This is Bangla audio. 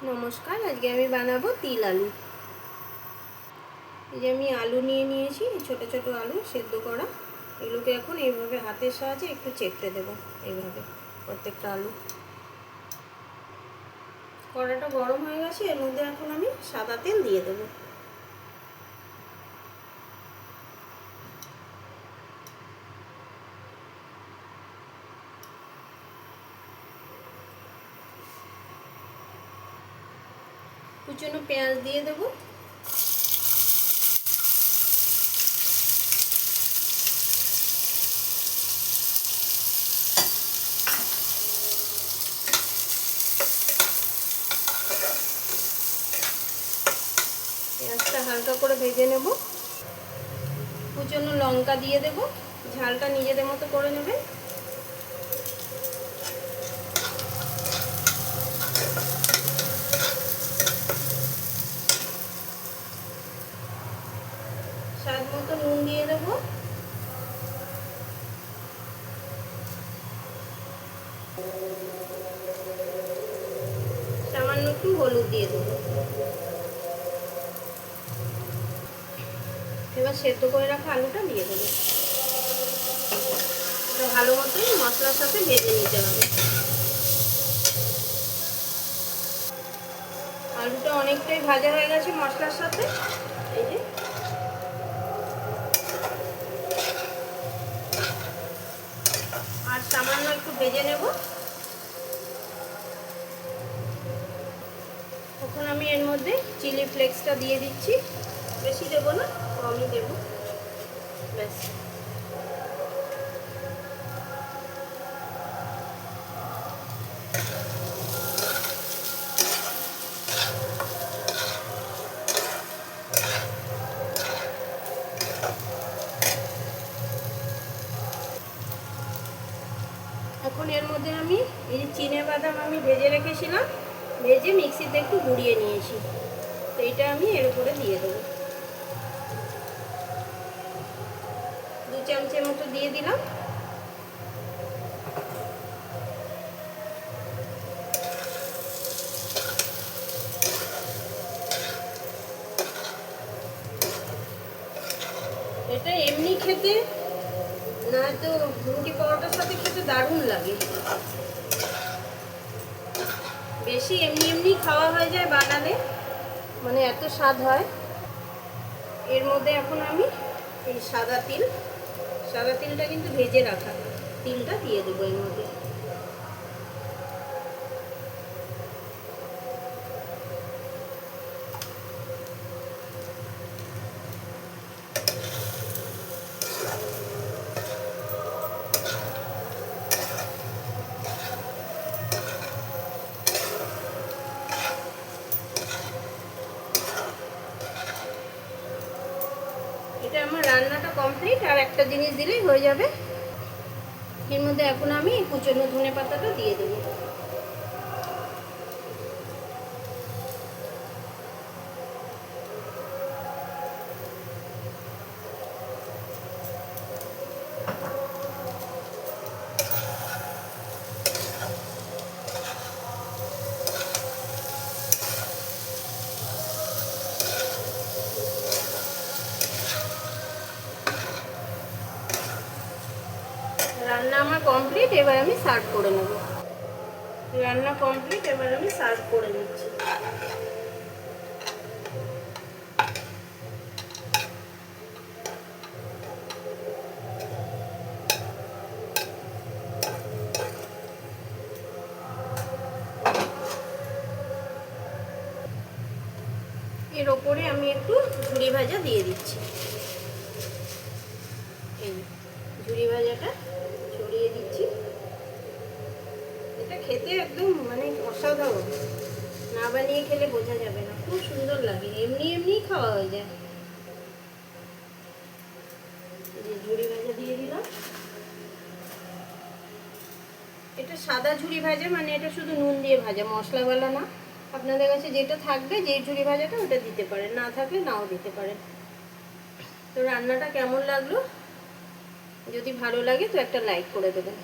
নমস্কার, আজকে আমি বানাবো তিল আলু। এই যে আমি আলু নিয়ে নিয়েছি, ছোট ছোট আলু সেদ্ধ করা। এগুলোকে এখন এইভাবে হাতের সাহায্যে একটু চেপড়ে দেবো, এইভাবে প্রত্যেকটা আলু। কড়াটা গরম হয়ে গেছে, এর মধ্যে এখন আমি সাদা তেল দিয়ে দেবো। কুচনো পেঁয়াজ দিয়ে দেবো। পেঁয়াজটা হালকা করে ভেজে নেব। কুচনো লঙ্কা দিয়ে দেব, ঝালটা নিজেদের মতো করে নেবেন। স্বাদ মতো নুন দিয়ে দেবো। সামান্য একটু হলুদ দিয়ে দেবো। এবার সেদ্ধ করে রাখা আলুটা দিয়ে দেবো। এটা ভালো মতোই মশলার সাথে ভেজে নিতে হবে। আলুটা অনেকটাই ভাজা হয়ে গেছে মশলার সাথে। এই যে আর সামান্য একটু ভেজে নেব। এখন আমি এর মধ্যে চিলি ফ্লেক্সটা দিয়ে দিচ্ছি। বেশি দেবো না, কমই দেবো, ব্যাস। এখন এর মধ্যে আমি এই যে চিনেবাদাম আমি ভেজে রেখেছিলাম, ভেজে মিক্সিতে একটু গুঁড়িয়ে নিয়েছি, তো এইটা আমি এর উপরে দিয়ে দেবো। 2 চামচের মতো দিয়ে দিলাম। এটা এমনি খেতে না তো রুটি পরোটার সাথে খেতে দারুণ লাগে। বেশি এমনি এমনি খাওয়া হয়ে যায় বানালে, মানে এত স্বাদ হয়। এর মধ্যে এখন আমি এই সাদা তিলটা কিন্তু ভেজে রাখা তিলটা দিয়ে দেবো এর মধ্যে। এটা আমার রান্নাটা কমপ্লিট, আর একটা জিনিস দিলেই হয়ে যাবে। এর মধ্যে এখন আমি কুচনো ধনে পাতাটা দিয়ে দেবো। রান্না আমার কমপ্লিট, এবার আমি সার্ভ করে নেব। রান্না কমপ্লিট, এবার আমি সার্ভ করে নিচ্ছি। এর ওপরে আমি একটু ঝুরি ভাজা দিয়ে দিচ্ছি। এই ঝুরি ভাজাটা ছড়িয়ে দিচ্ছি। এটা খেতে একদম মানে অসাধারণ, না বানিয়ে খেলে বোঝা যাবে না, খুব সুন্দর লাগে। এমনি এমনি খাওয়া হয়ে যায়। যে ঝুরি ভাজা দিয়ে দিলাম। এটা সাদা ঝুরি ভাজা, মানে এটা শুধু নুন দিয়ে ভাজা, মশলাওয়ালা না। আপনাদের কাছে যেটা থাকবে, যে ঝুরি ভাজাটা, ওটা দিতে পারেন, না থাকলে নাও দিতে পারেন। তো রান্নাটা কেমন লাগলো, যদি ভালো লাগে তো একটা লাইক করে দেবেন।